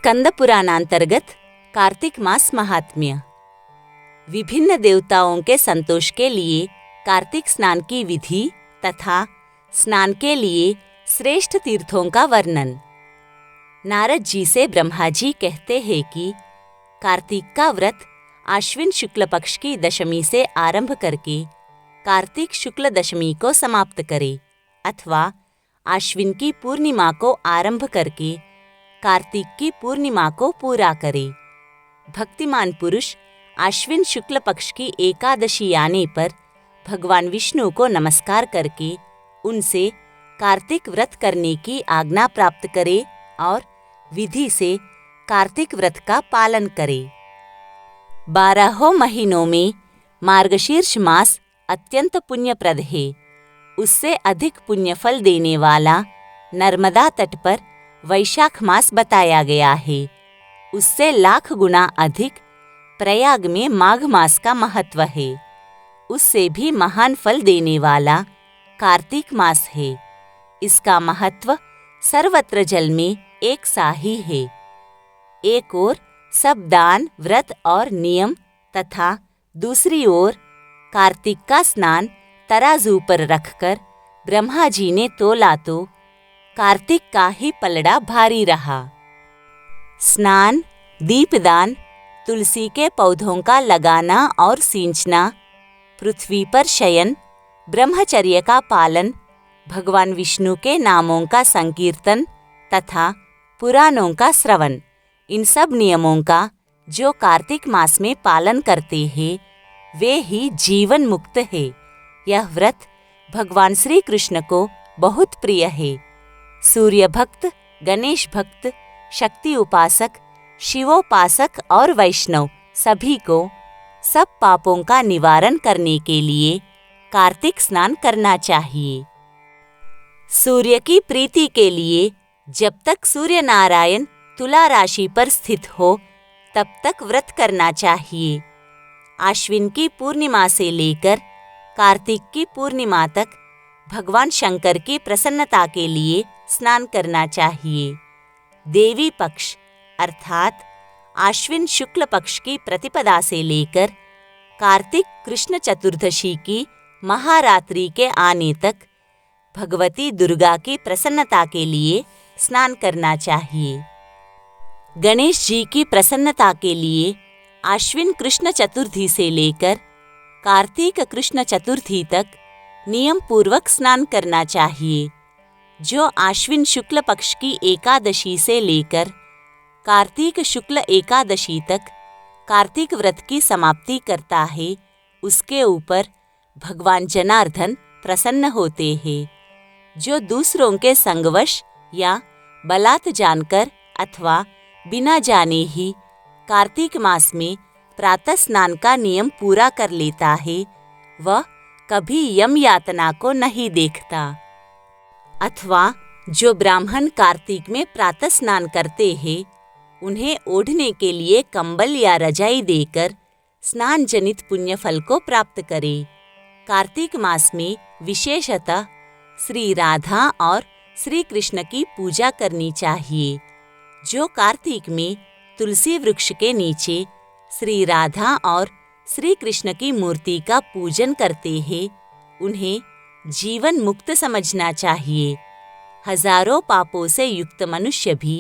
स्कंद पुराणांतर्गत कार्तिक मास महात्म्य। विभिन्न देवताओं के संतोष के लिए कार्तिक स्नान की विधि तथा स्नान के लिए श्रेष्ठ तीर्थों का वर्णन। नारद जी से ब्रह्मा जी कहते हैं कि कार्तिक का व्रत आश्विन शुक्ल पक्ष की दशमी से आरंभ करके कार्तिक शुक्ल दशमी को समाप्त करे अथवा आश्विन की पूर्णिमा को आरंभ करके कार्तिक की पूर्णिमा को पूरा करे। भक्तिमान पुरुष आश्विन शुक्ल पक्ष की एकादशी आने पर भगवान विष्णु को नमस्कार करके उनसे कार्तिक व्रत करने की आज्ञा प्राप्त करे और विधि से कार्तिक व्रत का पालन करे। 12 महीनों में मार्गशीर्ष मास अत्यंत पुण्यप्रद है। उससे अधिक पुण्यफल देने वाला नर्मदा तट पर वैशाख मास बताया गया है। उससे लाख गुना अधिक प्रयाग में माघ मास का महत्व है। उससे भी महान फल देने वाला कार्तिक मास है। इसका महत्व सर्वत्र जल में एक सा ही है। एक ओर सब दान व्रत और नियम तथा दूसरी ओर कार्तिक का स्नान तराजू पर रखकर ब्रह्मा जी ने तोला तो कार्तिक का ही पलड़ा भारी रहा। स्नान, दीपदान, तुलसी के पौधों का लगाना और सींचना, पृथ्वी पर शयन, ब्रह्मचर्य का पालन, भगवान विष्णु के नामों का संकीर्तन तथा पुराणों का श्रवण, इन सब नियमों का जो कार्तिक मास में पालन करते हैं वे ही जीवन मुक्त है। यह व्रत भगवान श्री कृष्ण को बहुत प्रिय है। सूर्य भक्त, गणेश भक्त, शक्ति उपासक, शिवोपासक और वैष्णव सभी को सब पापों का निवारण करने के लिए कार्तिक स्नान करना चाहिए। सूर्य की प्रीति के लिए जब तक सूर्य नारायण तुला राशि पर स्थित हो तब तक व्रत करना चाहिए। आश्विन की पूर्णिमा से लेकर कार्तिक की पूर्णिमा तक भगवान शंकर की प्रसन्नता के लिए स्नान करना चाहिए। देवी पक्ष अर्थात आश्विन शुक्ल पक्ष की प्रतिपदा से लेकर कार्तिक कृष्ण चतुर्दशी की महारात्रि के आने तक भगवती दुर्गा की प्रसन्नता के लिए स्नान करना चाहिए। गणेश जी की प्रसन्नता के लिए आश्विन कृष्ण चतुर्थी से लेकर कार्तिक कृष्ण चतुर्थी तक नियम पूर्वक स्नान करना चाहिए। जो आश्विन शुक्ल पक्ष की एकादशी से लेकर कार्तिक शुक्ल एकादशी तक कार्तिक व्रत की समाप्ति करता है उसके ऊपर भगवान जनार्दन प्रसन्न होते हैं। जो दूसरों के संगवश या बलात् जानकर अथवा बिना जाने ही कार्तिक मास में प्रातः स्नान का नियम पूरा कर लेता है वह कभी यम यातना को नहीं देखता। अथवा जो ब्राह्मण कार्तिक में प्रातः स्नान करते हैं उन्हें ओढ़ने के लिए कंबल या रजाई देकर स्नान जनित पुण्य फल को प्राप्त करे। कार्तिक मास में विशेषतः श्री राधा और श्री कृष्ण की पूजा करनी चाहिए। जो कार्तिक में तुलसी वृक्ष के नीचे श्री राधा और श्री कृष्ण की मूर्ति का पूजन करते हैं उन्हें जीवन मुक्त समझना चाहिए। हजारों पापों से युक्त मनुष्य भी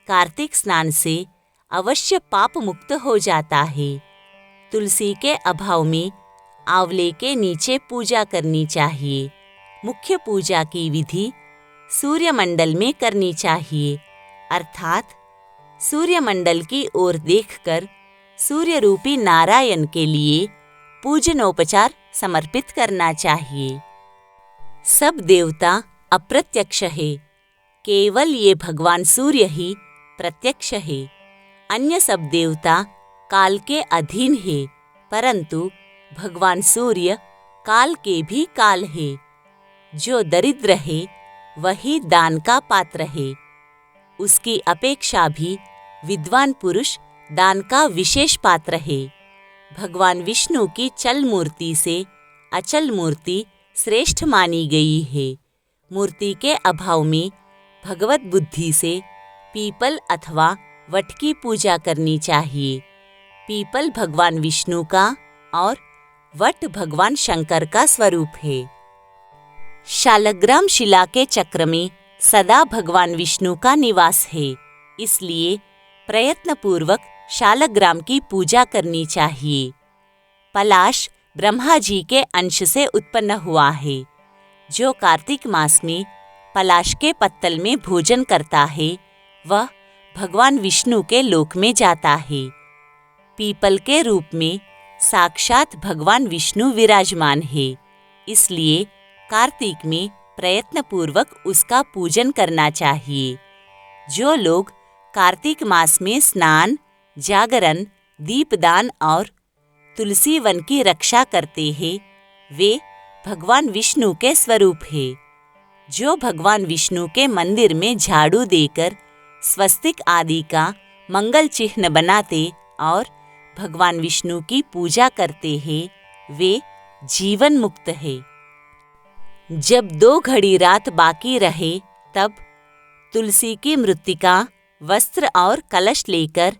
कार्तिक स्नान से अवश्य पाप मुक्त हो जाता है। तुलसी के अभाव में आंवले के नीचे पूजा करनी चाहिए। मुख्य पूजा की विधि सूर्यमंडल में करनी चाहिए अर्थात सूर्यमंडल की ओर देखकर सूर्य रूपी नारायण के लिए पूजनोपचार समर्पित करना चाहिए। सब देवता अप्रत्यक्ष है, केवल ये भगवान सूर्य ही प्रत्यक्ष है। अन्य सब देवता काल के अधीन है परंतु भगवान सूर्य काल के भी काल है। जो दरिद्र है वही दान का पात्र है। उसकी अपेक्षा भी विद्वान पुरुष दान का विशेष पात्र है। भगवान विष्णु की चल मूर्ति से अचल मूर्ति श्रेष्ठ मानी गई है। मूर्ति के अभाव में भगवत बुद्धि से पीपल अथवा वट की पूजा करनी चाहिए। पीपल भगवान विष्णु का और वट भगवान शंकर का स्वरूप है। शालग्राम शिला के चक्र में सदा भगवान विष्णु का निवास है, इसलिए प्रयत्नपूर्वक शालग्राम की पूजा करनी चाहिए। पलाश ब्रह्मा जी के अंश से उत्पन्न हुआ है। जो कार्तिक मास में पलाश के पत्तल में भोजन करता है वह भगवान विष्णु के लोक में जाता है। पीपल के रूप में साक्षात भगवान विष्णु विराजमान है, इसलिए कार्तिक में प्रयत्नपूर्वक उसका पूजन करना चाहिए। जो लोग कार्तिक मास में स्नान, जागरण, दीपदान और तुलसी वन की रक्षा करते हैं वे भगवान विष्णु के स्वरूप है। जो भगवान विष्णु के मंदिर में झाड़ू देकर स्वस्तिक आदि का मंगल चिन्ह बनाते और भगवान विष्णु की पूजा करते हैं वे जीवन मुक्त है। जब 2 घड़ी रात बाकी रहे तब तुलसी की मृत्तिका, वस्त्र और कलश लेकर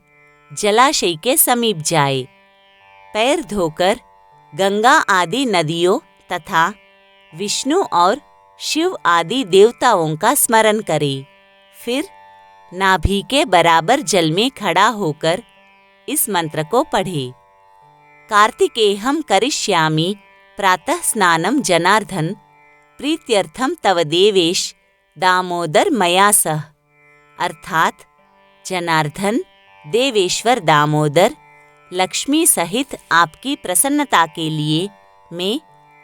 जलाशय के समीप जाए। पैर धोकर गंगा आदि नदियों तथा विष्णु और शिव आदि देवताओं का स्मरण करे। फिर नाभि के बराबर जल में खड़ा होकर इस मंत्र को पढ़े। कार्तिकेयं करिष्यामि प्रातः स्नानं जनार्दन प्रीत्यर्थम तव देवेश दामोदर मया सह। अर्थात जनार्दन, देवेश्वर दामोदर, लक्ष्मी सहित आपकी प्रसन्नता के लिए मैं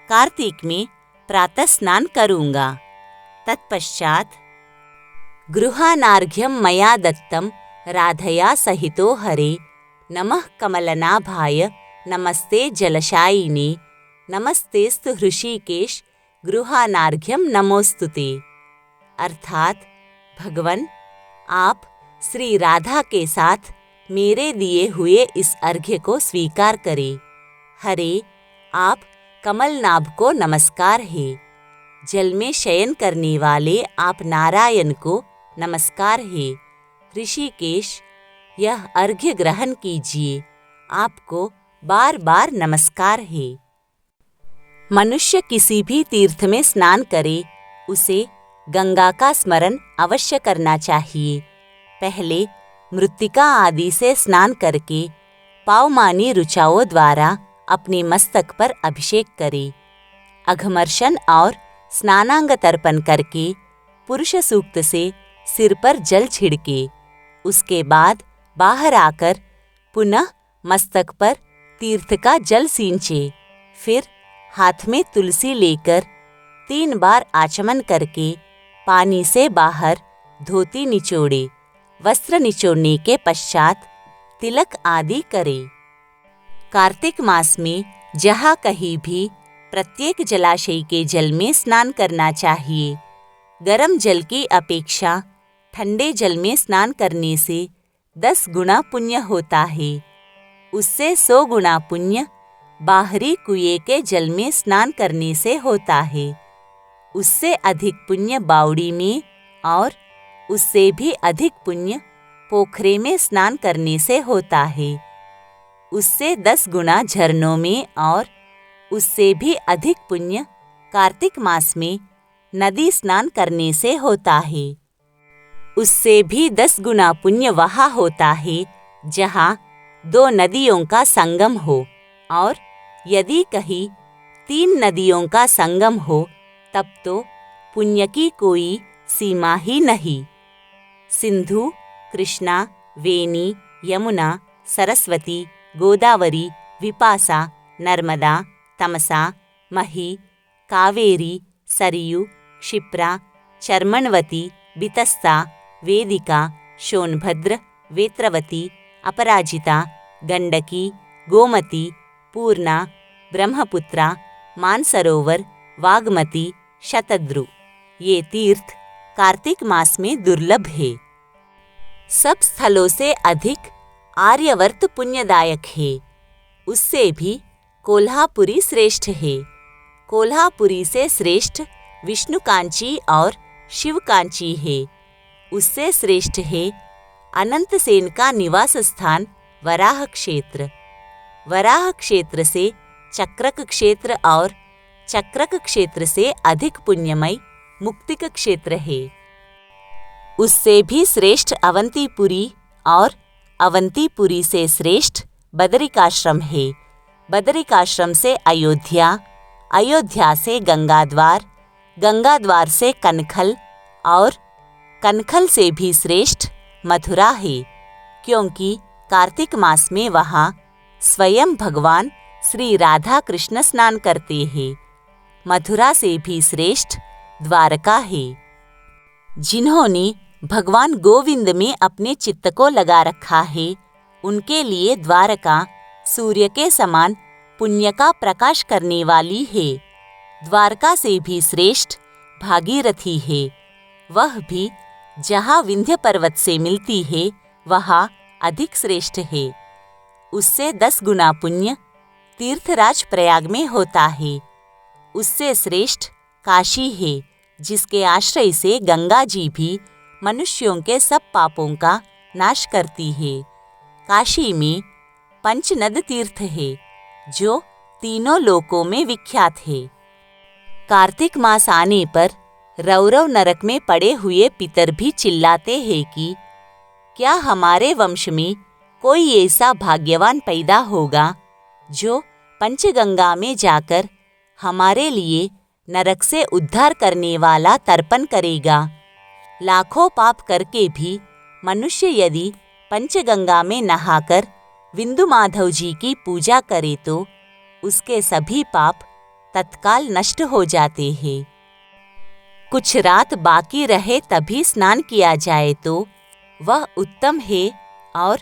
कार्तिक में प्रातः स्नान करूँगा। तत्पश्चात गृहानार्घ्यं मया दत्तं राधया सहितो हरे नमः कमलनाभाय नमस्ते जलशायिने नमस्तेस्तु हृषिकेश गृहानार्घ्यं नमोस्तुते। अर्थात भगवन आप श्री राधा के साथ मेरे दिए हुए इस अर्घ्य को स्वीकार करें। हरे आप कमलनाभ को नमस्कार है। जल में शयन करने वाले आप नारायण को नमस्कार है। ऋषिकेश यह अर्घ्य ग्रहण कीजिए, आपको बार बार नमस्कार है। मनुष्य किसी भी तीर्थ में स्नान करे उसे गंगा का स्मरण अवश्य करना चाहिए। पहले मृत्तिका आदि से स्नान करके पावमानी ऋचाओं द्वारा अपने मस्तक पर अभिषेक करे। अघमर्शन और स्नानांग तर्पण करके पुरुष सूक्त से सिर पर जल छिड़के। उसके बाद बाहर आकर पुनः मस्तक पर तीर्थ का जल सींचे। फिर हाथ में तुलसी लेकर 3 बार आचमन करके पानी से बाहर धोती निचोड़े। वस्त्र निचोड़ने के पश्चात तिलक आदि करे। कार्तिक मास में जहाँ कहीं भी प्रत्येक जलाशय के जल में स्नान करना चाहिए। गर्म जल की अपेक्षा ठंडे जल में स्नान करने से 10 गुना पुण्य होता है। उससे 100 गुना पुण्य बाहरी कुएं के जल में स्नान करने से होता है। उससे अधिक पुण्य बावड़ी में और उससे भी अधिक पुण्य पोखरे में स्नान करने से होता है। उससे 10 गुना झरनों में और उससे भी अधिक पुण्य कार्तिक मास में नदी स्नान करने से होता है। उससे भी 10 गुना पुण्य वहाँ होता है जहाँ 2 नदियों का संगम हो, और यदि कहीं 3 नदियों का संगम हो तब तो पुण्य की कोई सीमा ही नहीं। सिंधु, कृष्णा, वेणी, यमुना, सरस्वती, गोदावरी, विपासा, नर्मदा, तमसा, मही, कावेरी, सरयू, क्षिप्रा, चर्मणवती, बितस्ता, वेदिका, सोनभद्र, वेत्रवती, अपराजिता, गंडकी, गोमती, पूर्णा, ब्रह्मपुत्रा, मानसरोवर, वाग्मती, शतद्रु ये तीर्थ कार्तिक मास में दुर्लभ है। सब स्थलों से अधिक आर्यवर्त पुण्यदायक है। उससे भी कोल्हापुरी श्रेष्ठ है। कोल्हापुरी से श्रेष्ठ विष्णुकांची और शिवकांची है। उससे श्रेष्ठ है अनंत सेन का निवास स्थान वराह क्षेत्र। वराह क्षेत्र से चक्रक क्षेत्र और चक्रक क्षेत्र से अधिक पुण्यमय मुक्तिक क्षेत्र है। उससे भी श्रेष्ठ अवंतीपुरी और अवंतीपुरी से श्रेष्ठ बदरिकाश्रम है। बदरिकाश्रम से अयोध्या, अयोध्या से गंगाद्वार, गंगाद्वार से कनखल और कनखल से भी श्रेष्ठ मथुरा है, क्योंकि कार्तिक मास में वहाँ स्वयं भगवान श्री राधा कृष्ण स्नान करते हैं। मथुरा से भी श्रेष्ठ द्वारका है। जिन्होंने भगवान गोविंद में अपने चित्त को लगा रखा है, उनके लिए द्वारका सूर्य के समान पुण्य का प्रकाश करने वाली है। द्वारका से भी श्रेष्ठ भागीरथी है। वह भी जहाँ विंध्य पर्वत से मिलती है, वहाँ अधिक श्रेष्ठ है। उससे 10 गुना पुण्य तीर्थराज प्रयाग में होता है। उससे श्रेष्ठ काशी है, जिसके आश्रय से गंगा जी भी मनुष्यों के सब पापों का नाश करती है। काशी में पंचनद तीर्थ है, जो तीनों लोकों में विख्यात है। कार्तिक मास आने पर रौरव नरक में पड़े हुए पितर भी चिल्लाते हैं कि क्या हमारे वंश में कोई ऐसा भाग्यवान पैदा होगा जो पंचगंगा में जाकर हमारे लिए नरक से उद्धार करने वाला तर्पण करेगा। लाखों पाप करके भी मनुष्य यदि पंचगंगा में नहाकर विंदु माधव जी की पूजा करे तो उसके सभी पाप तत्काल नष्ट हो जाते हैं। कुछ रात बाकी रहे तभी स्नान किया जाए तो वह उत्तम है और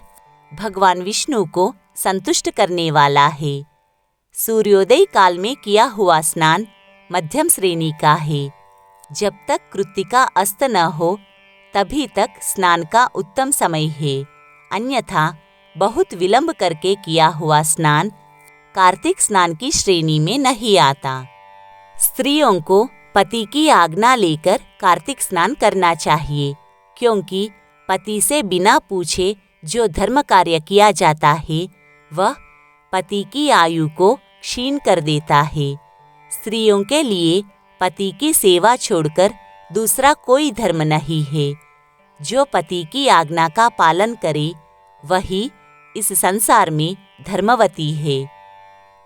भगवान विष्णु को संतुष्ट करने वाला है। सूर्योदय काल में किया हुआ स्नान मध्यम श्रेणी का है। जब तक कृत्तिका अस्त न हो तभी तक स्नान का उत्तम समय है, अन्यथा बहुत विलंब करके किया हुआ स्नान कार्तिक स्नान की श्रेणी में नहीं आता। स्त्रियों को पति की आज्ञा लेकर कार्तिक स्नान करना चाहिए, क्योंकि पति से बिना पूछे जो धर्म कार्य किया जाता है वह पति की आयु को क्षीण कर देता है। स्त्रियों के लिए पति की सेवा छोड़कर दूसरा कोई धर्म नहीं है। जो पति की आज्ञा का पालन करे वही इस संसार में धर्मवती है।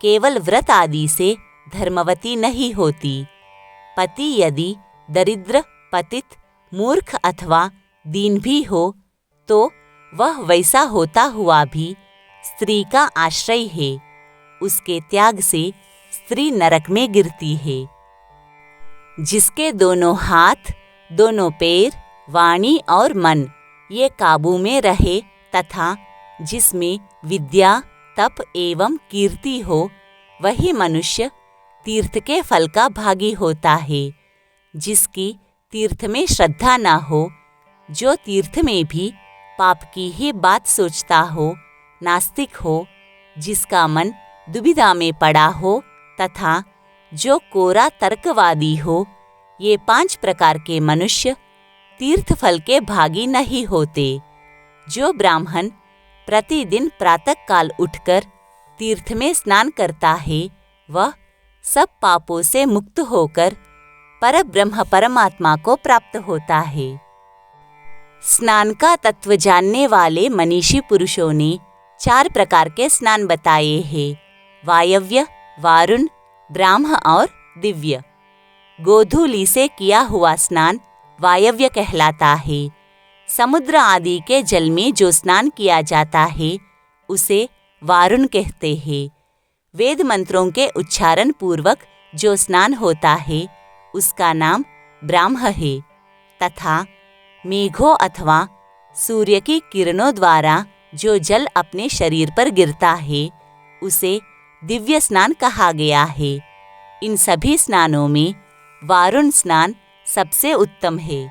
केवल व्रत आदि से धर्मवती नहीं होती। पति यदि दरिद्र, पतित, मूर्ख अथवा दीन भी हो तो वह वैसा होता हुआ भी स्त्री का आश्रय है। उसके त्याग से स्त्री नरक में गिरती है। जिसके दोनों हाथ, दोनों पैर, वाणी और मन ये काबू में रहे तथा जिसमें विद्या, तप एवं कीर्ति हो, वही मनुष्य तीर्थ के फल का भागी होता है। जिसकी तीर्थ में श्रद्धा ना हो, जो तीर्थ में भी पाप की ही बात सोचता हो, नास्तिक हो, जिसका मन दुविधा में पड़ा हो तथा जो कोरा तर्कवादी हो, ये 5 प्रकार के मनुष्य तीर्थ फल के भागी नहीं होते। जो ब्राह्मण प्रतिदिन प्रातःकाल उठकर तीर्थ में स्नान करता है, वह सब पापों से मुक्त होकर परब्रह्म परमात्मा को प्राप्त होता है। स्नान का तत्व जानने वाले मनीषी पुरुषों ने 4 प्रकार के स्नान बताए हैं: वायव्य, वारुण, ब्राह्म और दिव्य। गोधूलि से किया हुआ स्नान वायव्य कहलाता है। समुद्र आदि के जल में जो स्नान किया जाता है उसे वारुण कहते हैं। वेद मंत्रों के उच्चारण पूर्वक जो स्नान होता है उसका नाम ब्राह्म है। तथा मेघों अथवा सूर्य की किरणों द्वारा जो जल अपने शरीर पर गिरता है उसे दिव्य स्नान कहा गया है। इन सभी स्नानों में वारुण स्नान सबसे उत्तम है।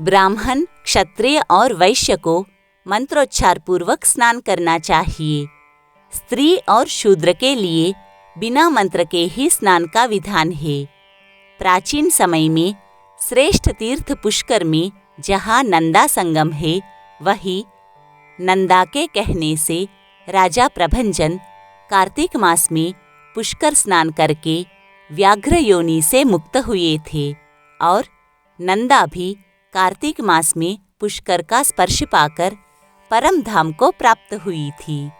ब्राह्मण, क्षत्रिय और वैश्य को मंत्रोच्चार पूर्वक स्नान करना चाहिए। स्त्री और शूद्र के लिए बिना मंत्र के ही स्नान का विधान है। प्राचीन समय में श्रेष्ठ तीर्थ पुष्कर में जहाँ नंदा संगम है, वही नंदा के कहने से राजा प्रभंजन कार्तिक मास में पुष्कर स्नान करके व्याघ्र योनि से मुक्त हुए थे और नंदा भी कार्तिक मास में पुष्कर का स्पर्श पाकर परम धाम को प्राप्त हुई थी।